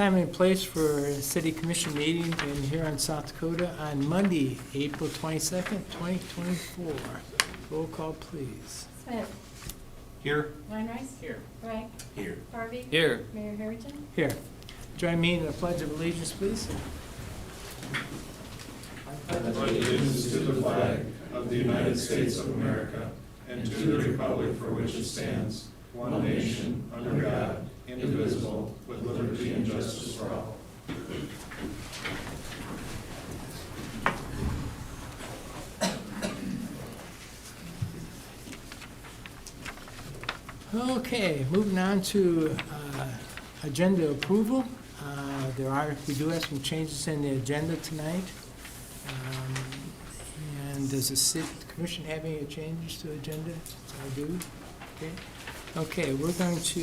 Time and place for a city commission meeting in Huron, South Dakota on Monday, April 22nd, 2024. Roll call, please. Smith. Here. Weinreich. Here. Bragg. Here. Harvey. Here. Mayor Harrington. Here. Join me in the Pledge of Allegiance, please. I pledge allegiance to the flag of the United States of America and to the republic for which it stands, one nation, under God, indivisible, with liberty and justice for all. Okay, moving on to agenda approval. We do have some changes in the agenda tonight. And does the city commission have any changes to the agenda? I do. Okay, we're going to,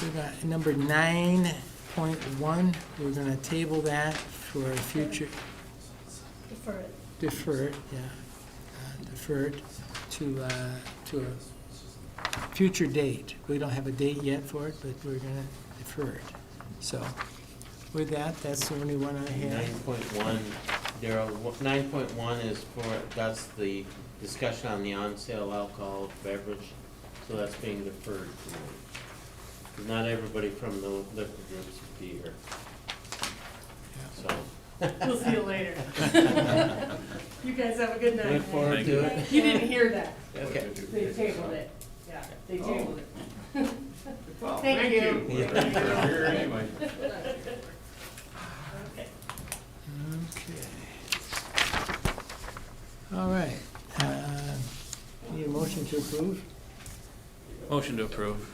we got number 9.1. We're going to table that for a future, Defer it. defer it to a future date. We don't have a date yet for it, but we're going to defer it. So with that, that's the only one I have. 9.1, Darrell, 9.1 is that's the discussion on the on-sale alcohol beverage, so that's being deferred tonight. 'Cause not everybody from the liquor groups will be here. So, We'll see you later. You guys have a good night. look forward to it. You didn't hear that. Okay. They tabled it. Yeah, they tabled it. Well, Thank you. We're here anyway. Okay. All right. Need a motion to approve? Motion to approve.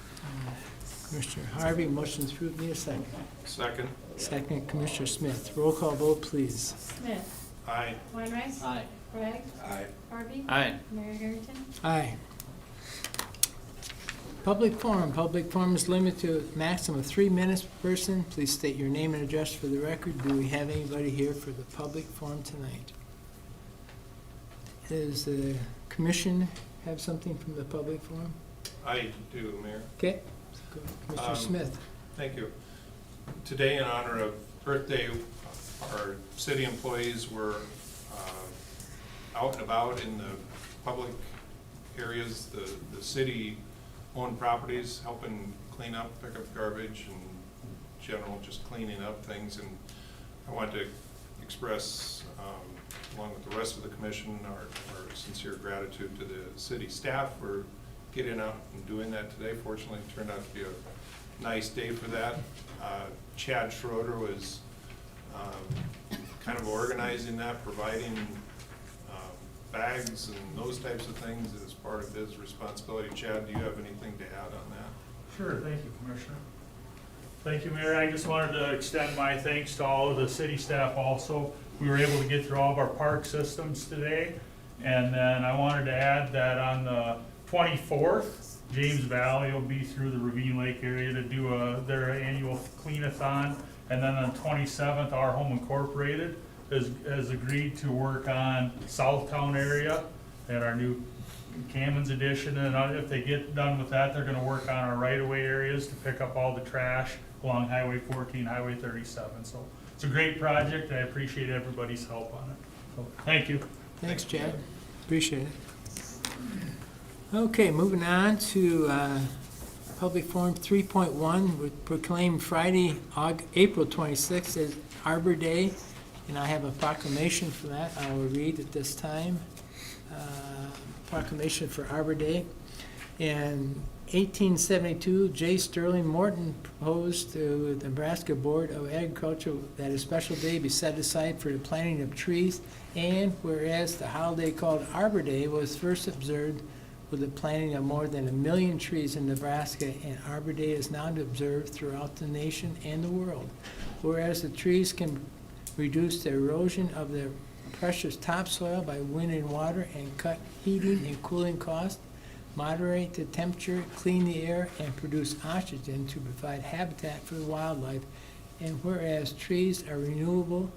Commissioner Harvey, motion's approved. Need a second. Second. Second, Commissioner Smith. Roll call vote, please. Smith. Aye. Weinreich. Aye. Bragg. Aye. Harvey. Aye. Mayor Harrington. Aye. Public forum. Public forum is limited to a maximum of 3 minutes per person. Please state your name and address for the record. Do we have anybody here for the public forum tonight? Does the commission have something from the public forum? I do, Mayor. Okay. Go, Commissioner Smith. Thank you. Today, in honor of Earth Day, our city employees were out and about in the public areas, the city-owned properties, helping clean up, pick up garbage, and general just cleaning up things. And I want to express, along with the rest of the commission, our sincere gratitude to the city staff for getting out and doing that today. Fortunately, it turned out to be a nice day for that. Chad Schroeder was kind of organizing that, providing bags and those types of things as part of his responsibility. Chad, do you have anything to add on that? Sure, thank you, Commissioner. Thank you, Mayor. I just wanted to extend my thanks to all of the city staff also. We were able to get through all of our park systems today. And then I wanted to add that on the 24th, James Valley will be through the Ravine Lake area to do their annual clean-a-thon. And then on the 27th, Our Home Incorporated has agreed to work on Southtown area and our new Cammons edition. And if they get done with that, they're gonna work on our right-of-way areas to pick up all the trash along Highway 14, Highway 37. So it's a great project, and I appreciate everybody's help on it. So, thank you. Thanks, Chad. Appreciate it. Okay, moving on to Public Forum 3.1. We proclaim Friday, April 26th as Arbor Day, and I have a proclamation for that I will read at this time. Proclamation for Arbor Day. In 1872, J. Sterling Morton proposed to the Nebraska Board of Agriculture that a special day be set aside for the planting of trees, and whereas the holiday called Arbor Day was first observed with the planting of more than 1 million trees in Nebraska, and Arbor Day is now observed throughout the nation and the world. Whereas the trees can reduce the erosion of the precious topsoil by wind and water and cut heating and cooling costs, moderate the temperature, clean the air, and produce oxygen to provide habitat for the wildlife. And whereas trees are renewable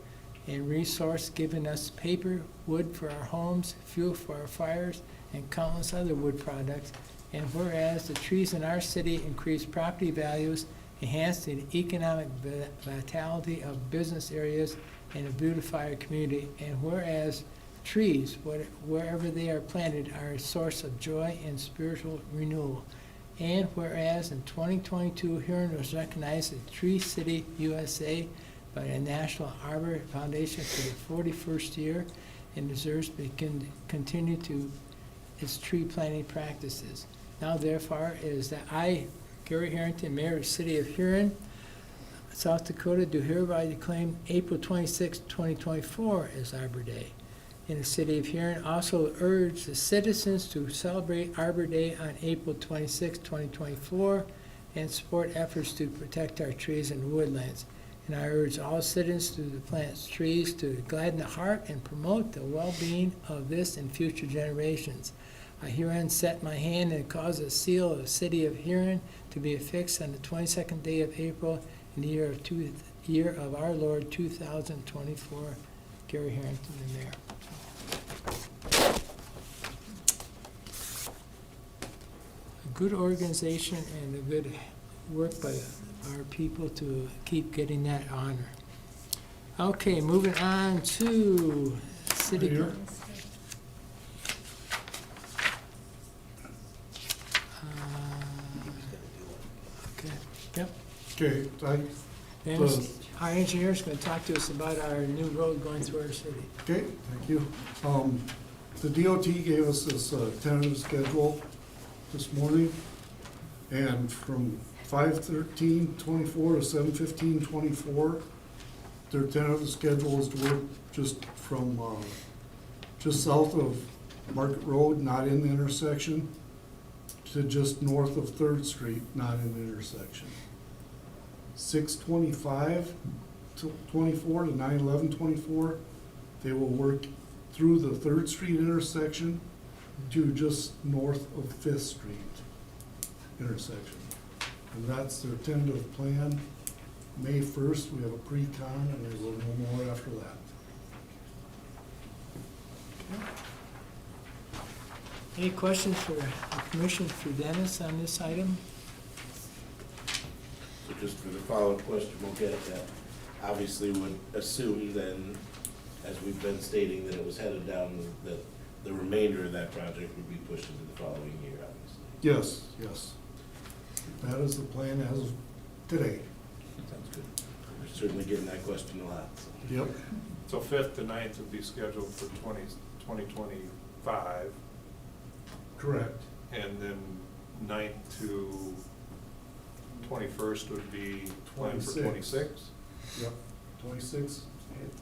and resource, giving us paper, wood for our homes, fuel for our fires, and countless other wood products. And whereas the trees in our city increase property values enhance the economic vitality of business areas, and to beautify our community. And whereas trees, wherever they are planted, are a source of joy and spiritual renewal. And whereas in 2022, Huron was recognized as Tree City USA by the National Arbor Foundation for the 41st year, and deserves to continue to its tree planting practices. Now therefore is that I, Gary Harrington, Mayor of the City of Huron, South Dakota, do hereby declaim April 26, 2024 as Arbor Day. In the City of Huron, also urge the citizens to celebrate Arbor Day on April 26, 2024, and support efforts to protect our trees and woodlands. And I urge all citizens to plant trees to gladden the heart and promote the well-being of this and future generations. I herein set my hand and cause a seal of the City of Huron to be affixed on the 22nd day of April in the year of our Lord 2024. Gary Harrington, the Mayor. A good organization and a good work by our people to keep getting that honor. Okay, moving on to city. Mayor? Okay, yep. Okay, And our engineer's gonna talk to us about our new road going through our city. okay, thank you. The DOT gave us this tentative schedule this morning, and from 5/13/24 to 7/15/24, their tentative schedule is to work just from, just south of Market Road, not in the intersection, to just north of Third Street, not in the intersection. 6/25 to 24 to 9/11/24, they will work through the Third Street intersection to just north of Fifth Street intersection. And that's their tentative plan. May 1st, we have a pre-con, and they will know more after that. Any questions for the commission for Dennis on this item? So just for the follow-up question, we'll get that, obviously would assume then, as we've been stating, that it was headed down, that the remainder of that project would be pushed into the following year, obviously. Yes, yes. That is the plan as of today. Sounds good. We're certainly getting that question a lot, so. Yep. So 5th to 9th would be scheduled for 2025, Correct. and then 9th to 21st would be planned for 26? Yep, 26,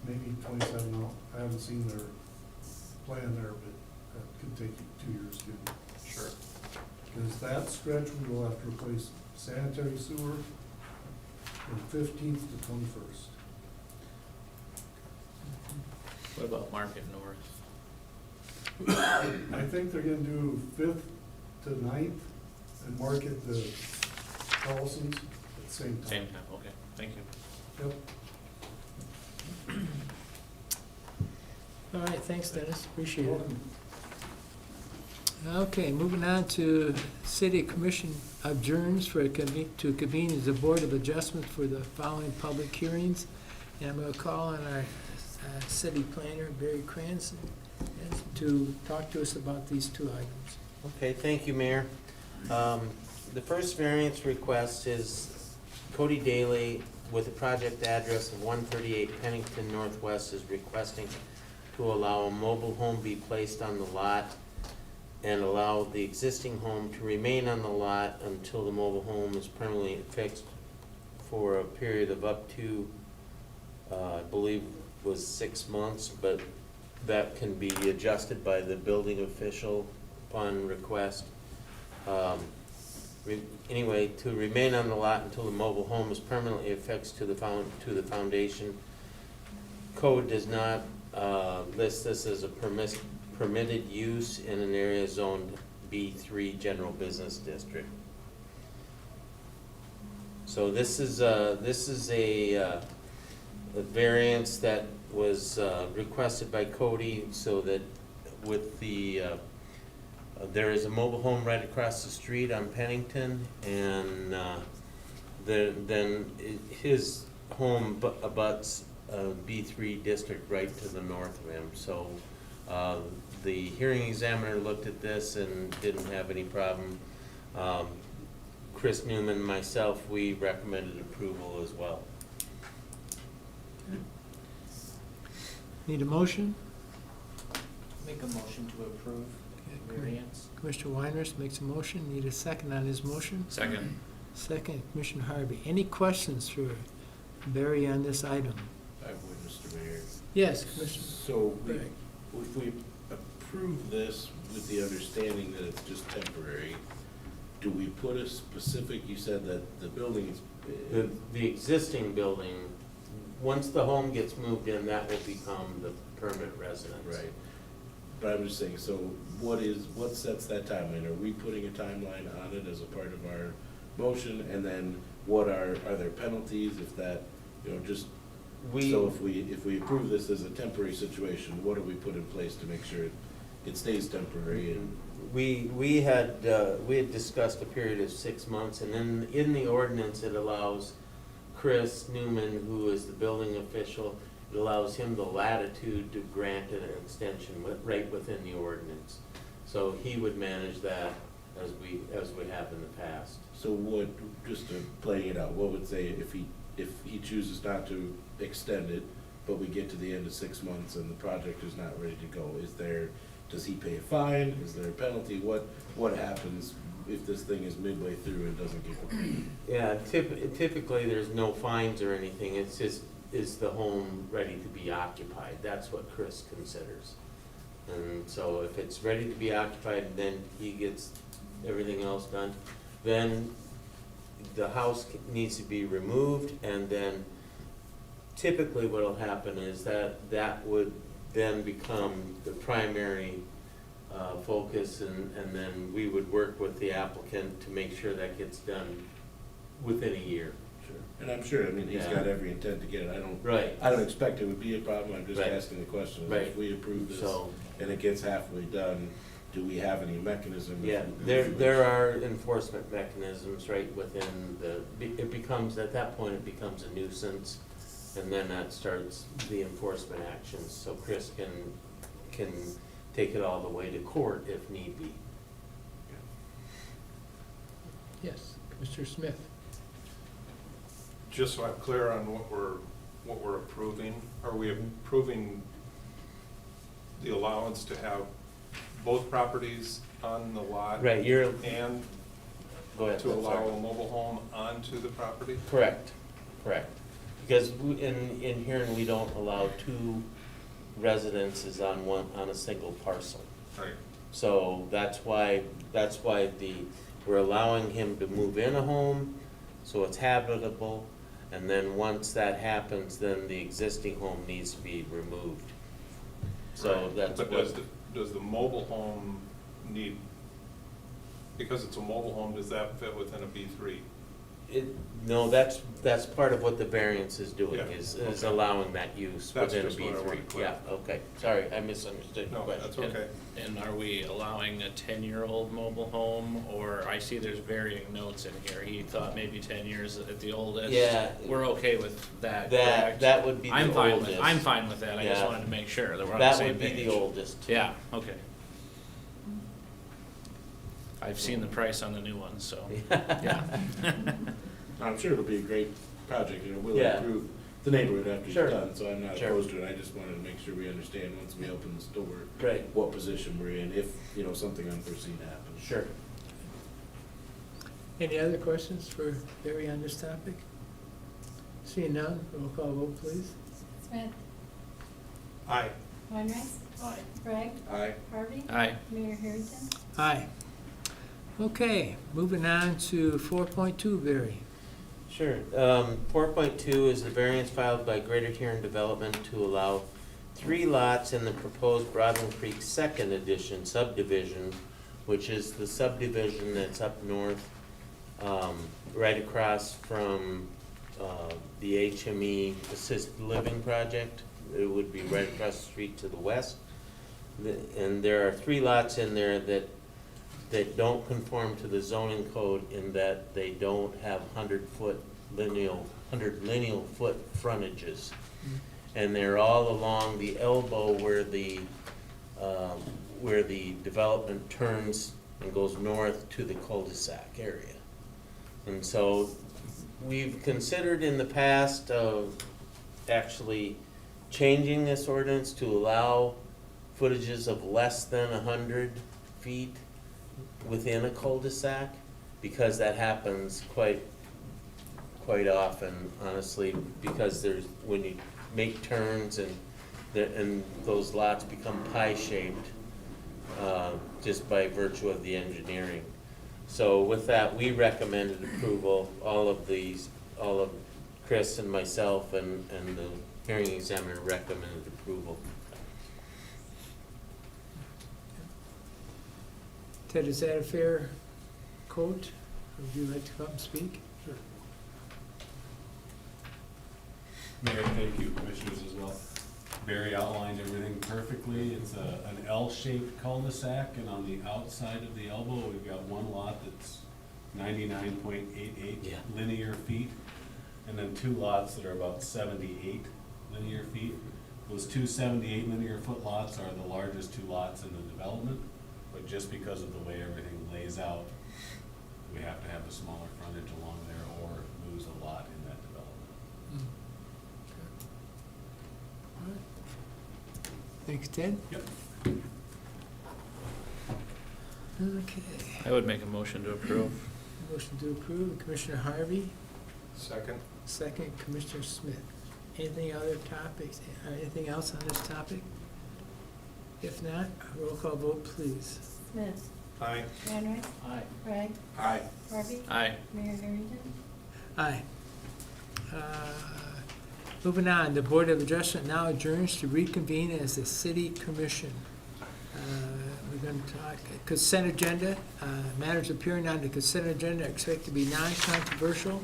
maybe 27 now. I haven't seen their plan there, but that could take 2 years to do. Sure. Because that stretch, we will have to replace sanitary sewer from 15th to 21st. What about Market North? I think they're gonna do 5th to 9th and market the Collisons at the same time. Same time, okay, thank you. Yep. All right, thanks, Dennis, appreciate You're it. welcome. Okay, moving on to City Commission adjourns to convene as the Board of Adjustment for the following public hearings. And I'm gonna call on our city planner, Barry Cranston, to talk to us about these two items. Okay, thank you, Mayor. The first variance request is Cody Daly with a project address of 138 Pennington Northwest is requesting to allow a mobile home be placed on the lot and allow the existing home to remain on the lot until the mobile home is permanently fixed for a period of up to, I believe was 6 months, but that can be adjusted by the building official upon request. Anyway, to remain on the lot until the mobile home is permanently affixed to the foundation. Code does not list this as a permitted use in an area zoned B3 General Business District. So this is a variance that was requested by Cody so that with the there is a mobile home right across the street on Pennington, and then his home abuts a B3 district right to the north of him. So the hearing examiner looked at this and didn't have any problem. Chris Newman and myself, we recommended approval as well. Need a motion? Make a motion to approve Okay, variance. Commissioner Weinrich makes a motion. Need a second on his motion? Second. Second, Commissioner Harvey. Any questions for Barry on this item? I would, Mr. Mayor. Yes, Commissioner. So Greg. if we approve this with the understanding that it's just temporary, do we put a specific, you said that the building is. The existing building, once the home gets moved in, that will become the permanent residence. Right. But I'm just saying, so what sets that timeline? Are we putting a timeline on it as a part of our motion? And then what are there penalties if that, just, so if we approve this as a temporary situation, what do we put in place to make sure it stays temporary? And We had discussed a period of 6 months, and then in the ordinance, it allows Chris Newman, who is the building official, it allows him the latitude to grant an extension right within the ordinance. So he would manage that as we have in the past. so what, just to play it out, what would say if he chooses not to extend it, but we get to the end of 6 months and the project is not ready to go? Does he pay a fine? Is there a penalty? What happens if this thing is midway through and doesn't get completed? Yeah, typically, there's no fines or anything, it's just, is the home ready to be occupied? That's what Chris considers. And so if it's ready to be occupied, then he gets everything else done, then the house needs to be removed, and then typically what'll happen is that would then become the primary focus, and then we would work with the applicant to make sure that gets done within a year. Sure. And I'm sure, he's got every intent to get it. Right. I don't expect it would be a problem. I'm just Right. asking the question. Right. If we approve this So, and it gets halfway done, do we have any mechanism? yeah, there are enforcement mechanisms right within it becomes, at that point, it becomes a nuisance, and then that starts the enforcement actions, so Chris can take it all the way to court if need be. Yes, Commissioner Smith. Just so I'm clear on what we're approving, are we approving the allowance to have both properties on the lot? Right, And go ahead. to I'm sorry. allow a mobile home onto the property? Correct. Because in Huron, we don't allow two residences on a single parcel. Right. So that's why we're allowing him to move in a home, so it's habitable, and then once that happens, then the existing home needs to be removed. So Right. that's But what. does the mobile home need, because it's a mobile home, does that fit within a B3? No, that's part of what the variance is doing, Yeah, is okay. allowing that use That's within a just what I B3. wanted to Yeah, clarify. okay, sorry, I misunderstood your No, question. that's okay. And are we allowing a 10-year-old mobile home, or I see there's varying notes in here, he thought maybe 10 years at the oldest? Yeah. We're okay with that, correct? That would be the I'm oldest. fine with that, I just Yeah. wanted to make sure that we're on the That same would be page. the oldest. Yeah, okay. I've seen the price on the new ones, so, yeah. I'm sure it'll be a great project, we'll Yeah. improve the neighborhood after it's Sure. done, so I'm not Sure. opposed to it. I just wanted to make sure we understand once we open the store, Right, what position we're in if, something unforeseen happens. sure. Any other questions for Barry on this topic? Seeing none, roll call vote, please. Smith, Aye. Weinreich, Greg, Aye. Harvey, Aye. Mayor Harrington. Aye. Okay, moving on to 4.2, Barry. Sure. 4.2 is the variance filed by Greater Huron Development to allow 3 lots in the proposed Broadland Creek Second Edition subdivision, which is the subdivision that's up north, right across from the HME Assisted Living Project. It would be right across the street to the west. And there are 3 lots in there that don't conform to the zoning code in that they don't have 100-foot lineal foot frontages. And they're all along the elbow where the development turns and goes north to the cul-de-sac area. And so we've considered in the past of actually changing this ordinance to allow footages of less than 100 feet within a cul-de-sac, because that happens quite often, honestly, because when you make turns and those lots become pie-shaped, just by virtue of the engineering. So with that, we recommended approval, all of Chris and myself and the hearing examiner recommended approval. Ted, is that a fair quote? Would you like to come speak? Sure. Mayor, thank you, commissioners as well. Barry outlined everything perfectly. It's an L-shaped cul-de-sac, and on the outside of the elbow, we've got one lot that's 99.88 linear feet, and then two lots that are about 78 linear feet. Those two 78 linear foot lots are the largest two lots in the development, but just because of the way everything lays out, we have to have a smaller frontage along there or lose a lot in that development. All right. Thanks, Ted. Yep. Okay. I would make a motion to approve. Motion to approve, Commissioner Harvey, Second? second, Commissioner Smith. Anything other topics, anything else on this topic? If not, roll call vote, please. Smith, Aye. Wainwright, Aye. Bragg, Aye. Harvey, Aye. Mayor Harrington. Aye. Moving on, the Board of Adjustment now adjourns to reconvene as the City Commission. We're going to talk consent agenda. Matters appearing on the consent agenda are expected to be non-controversial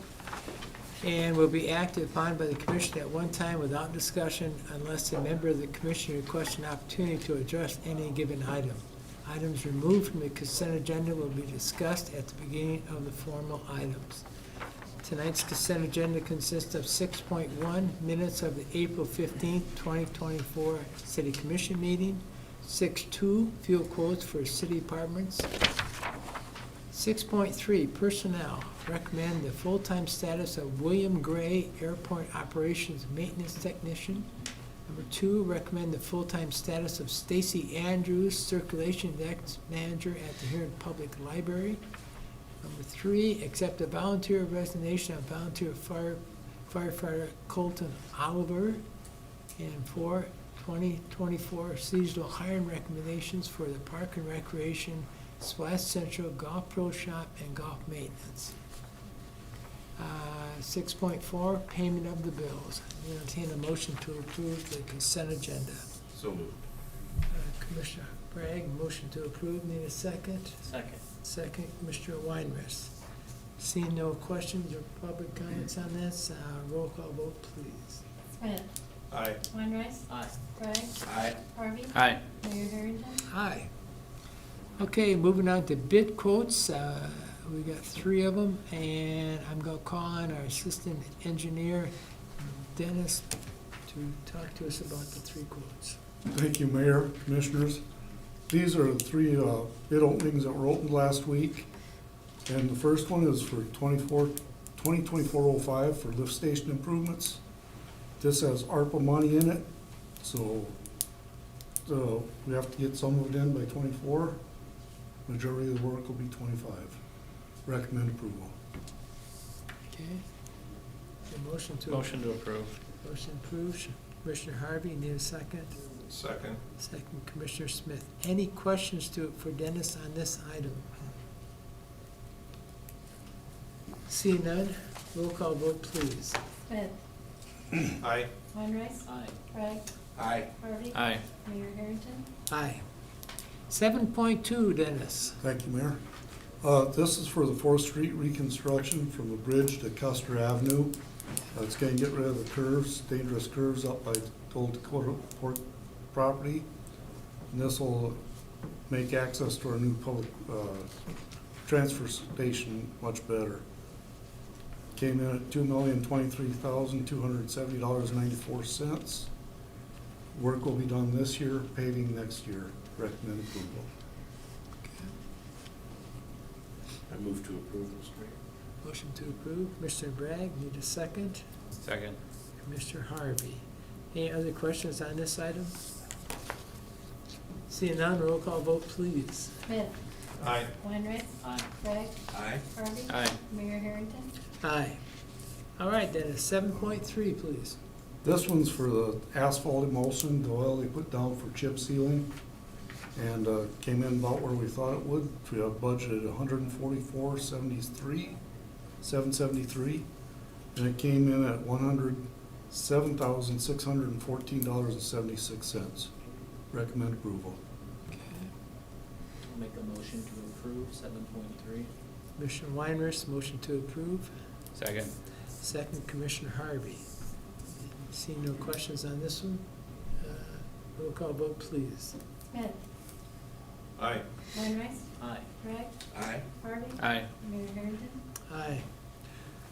and will be acted upon by the Commission at one time without discussion unless a member of the Commission requests an opportunity to address any given item. Items removed from the consent agenda will be discussed at the beginning of the formal items. Tonight's consent agenda consists of 6.1 minutes of the April 15th, 2024 City Commission meeting, 6.2 fuel quotes for city departments, 6.3 personnel, recommend the full-time status of William Gray, Airport Operations Maintenance Technician. Number 2, recommend the full-time status of Stacy Andrews, Circulation Desk Manager at the Huron Public Library. Number 3, accept a volunteer resignation of volunteer firefighter Colton Oliver. And 4, 2024 seasonal hiring recommendations for the Park and Recreation, Splash Central, Golf Pro Shop, and Golf Maintenance. 6.4, payment of the bills. I entertain a motion to approve the consent agenda. So moved. Commissioner Bragg, motion to approve. Need a second? Second. Second, Commissioner Weinrich. Seeing no questions or public comments on this, roll call vote, please. Smith, Aye. Wainwright, Aye. Bragg, Aye. Harvey, Aye. Mayor Harrington. Aye. Okay, moving on to bid quotes. We got 3 of them, and I'm gonna call on our assistant engineer, Dennis, to talk to us about the 3 quotes. Thank you, Mayor, Commissioners. These are the 3 bid openings that were opened last week. And the first one is for 2024-05 for lift station improvements. This has ARPA money in it, so we have to get some of it in by 24. Majority of the work will be 25. Recommend approval. Okay? A motion to. Motion to approve. Motion approved. Commissioner Harvey, need a second? Second? Second, Commissioner Smith. Any questions for Dennis on this item? Seeing none, roll call vote, please. Smith, Aye. Wainwright, Aye. Bragg, Aye. Harvey, Aye. Mayor Harrington. Aye. 7.2, Dennis. Thank you, Mayor. This is for the 4th Street reconstruction from the bridge to Custer Avenue. It's gonna get rid of the curves, dangerous curves up by Old Dakota Port property. And this will make access to our new public transfer station much better. came in at $2,023,270.94. Work will be done this year, paving next year. Recommend approval. I move to approve, Mr. Mayor. Motion to approve, Commissioner Bragg, need a second? Second. Commissioner Harvey. Any other questions on this item? Seeing none, roll call vote, please. Smith. Aye. Weinrich. Aye. Bragg. Aye. Harvey. Aye. Mayor Harrington. Aye. All right, then, 7.3, please. This one's for the asphalt emulsion, the oil they put down for chip sealing, and came in about where we thought it would. We have budgeted $144,773, and it came in at $107,614.76. Recommend approval. Make a motion to approve 7.3. Commissioner Weinrich, motion to approve. Second. Second, Commissioner Harvey. Seeing no questions on this one, roll call vote, please. Smith. Aye. Weinrich. Aye. Bragg. Aye. Harvey. Aye. Mayor Harrington. Aye.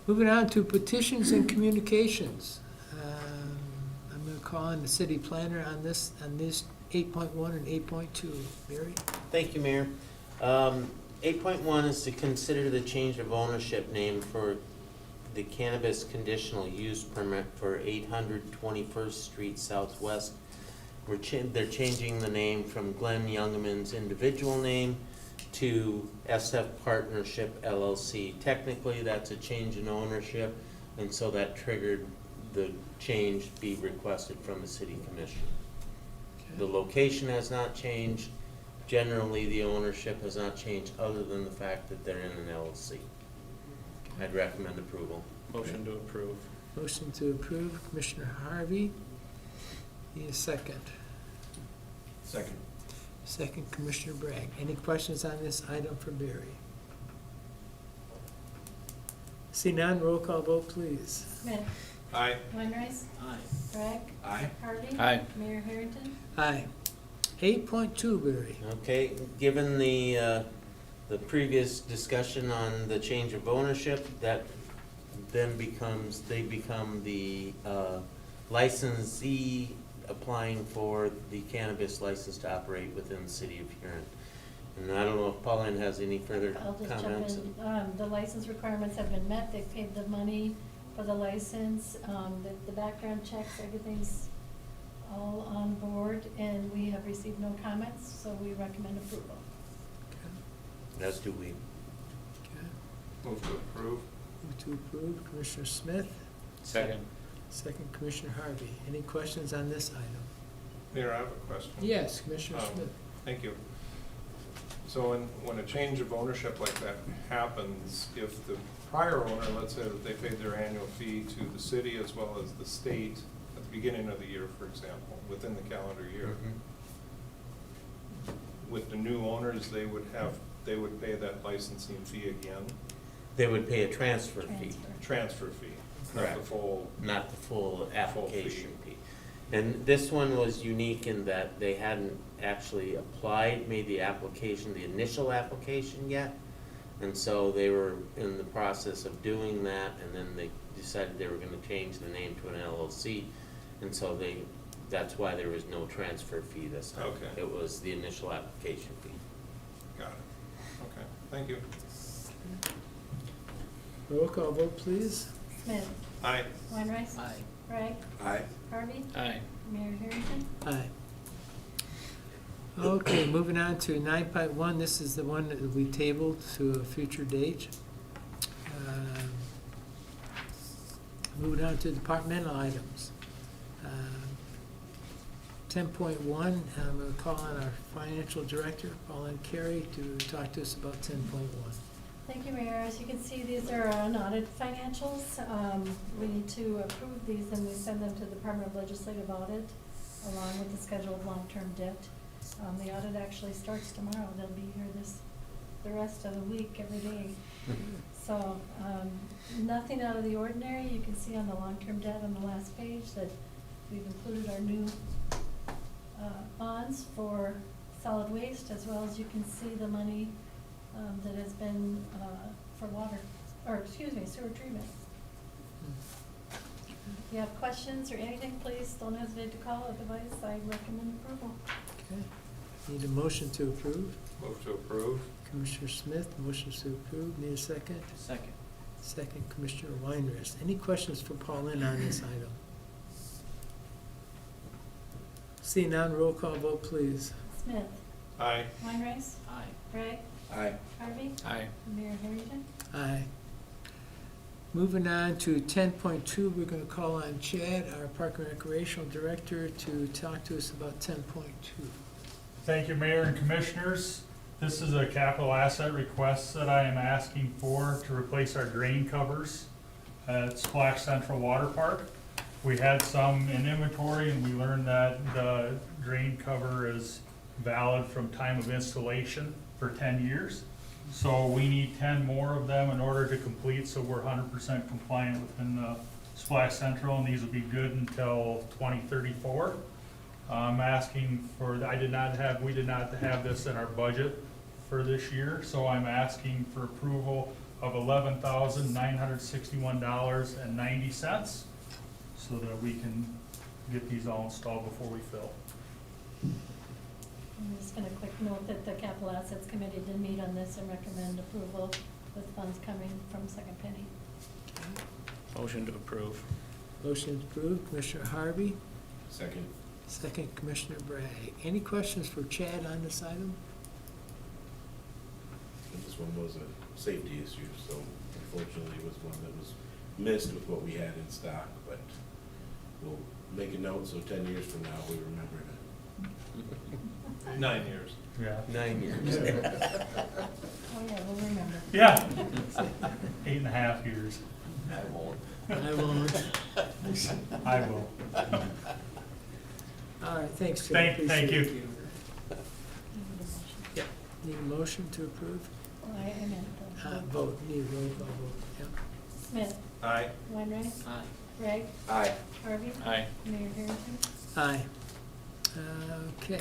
Moving on to petitions and communications. I'm going to call on the city planner on this 8.1 and 8.2. Barry? Thank you, Mayor. 8.1 is to consider the change of ownership name for the cannabis conditional use permit for 800 21st Street Southwest. They're changing the name from Glenn Youngman's individual name to SF Partnership LLC. Technically, that's a change in ownership, and so that triggered the change be requested from the city commission. The location has not changed. Generally, the ownership has not changed other than the fact that they're in an LLC. I'd recommend approval. Motion to approve. Motion to approve, Commissioner Harvey. Need a second. Second. Second, Commissioner Bragg. Any questions on this item for Barry? See none, roll call vote, please. Smith. Aye. Weinrich. Aye. Bragg. Aye. Harvey. Aye. Mayor Harrington. Aye. 8.2, Barry. Okay, given the previous discussion on the change of ownership, that then they become the licensee applying for the cannabis license to operate within the city of Huron. And I don't know if Pauline has any further I'll just jump comments. in. The license requirements have been met. They've paid the money for the license. The background checks, everything's all on board, and we have received no comments, so we recommend approval. As do we. Okay. Move to approve. Move to approve, Commissioner Smith. Second. Second, Commissioner Harvey. Any questions on this item? Mayor, I have a question. Yes, Commissioner Smith. Thank you. So when a change of ownership like that happens, if the prior owner, let's say that they paid their annual fee to the city as well as the state at the beginning of the year, for example, within the calendar year, with the new owners, they would pay that licensing fee again? They would pay a transfer fee, Transfer fee, not Correct. the full. not the full application fee. fee. And this one was unique in that they hadn't actually made the application, the initial application yet. And so they were in the process of doing that, and then they decided they were gonna change the name to an LLC. And so that's why there was no transfer fee this time. Okay. It was the initial application fee. Got it. Okay, thank you. Roll call vote, please. Smith. Aye. Weinrich. Aye. Bragg. Aye. Harvey. Aye. Mayor Harrington. Aye. Okay, moving on to 9.1, this is the one that we tabled to a future date. Moving on to departmental items. 10.1, I'm going to call on our financial director, Pauline Carey, to talk to us about 10.1. Thank you, Mayor. As you can see, these are unaudited financials. We need to approve these, and we send them to the Department of Legislative Audit, along with the schedule of long-term debt. The audit actually starts tomorrow. They'll be here the rest of the week, every day. So, nothing out of the ordinary. You can see on the long-term debt on the last page that we've included our new bonds for solid waste, as well as you can see the money that has been for sewer treatment. If you have questions or anything, please don't hesitate to call, otherwise I recommend approval. Okay. Need a motion to approve. Move to approve. Commissioner Smith, motion to approve. Need a second? Second. Second, Commissioner Weinrich. Any questions for Pauline on this item? Seeing none, roll call vote, please. Smith, Aye. Weinreich, Aye. Gregg, Aye. Harvey, Aye. Mayor Harrington. Aye. Moving on to 10.2, we're going to call on Chad, our Park and Recreational Director, to talk to us about 10.2. Thank you, Mayor and Commissioners. This is a capital asset request that I am asking for to replace our drain covers at Splash Central Water Park. We had some in inventory and we learned that the drain cover is valid from time of installation for 10 years. So we need 10 more of them in order to complete, so we're 100% compliant within the Splash Central, and these will be good until 2034. I'm asking for, we did not have this in our budget for this year, so I'm asking for approval of $11,961.90 so that we can get these all installed before we fill. I'm just gonna quick note that the Capital Assets Committee did meet on this and recommend approval with funds coming from Second Penny. Motion to approve. Motion approved. Commissioner Harvey, Second. second, Commissioner Bragg. Any questions for Chad on this item? And this one was a safety issue, so unfortunately it was one that was missed with what we had in stock, but we'll make a note so 10 years from now we remember it. 9 years. Yeah. 9 years. Oh, yeah, we'll remember. Yeah. 8.5 years. I won't. I won't. I will. All right, thanks, Chad. Thank Appreciate you. it. Need a motion. Yeah, need a motion to approve? Oh, I meant the Vote, need a roll call vote, yeah. Smith, Aye. Weinreich, Aye. Gregg, Aye. Harvey, Aye. Mayor Harrington. Aye. Okay,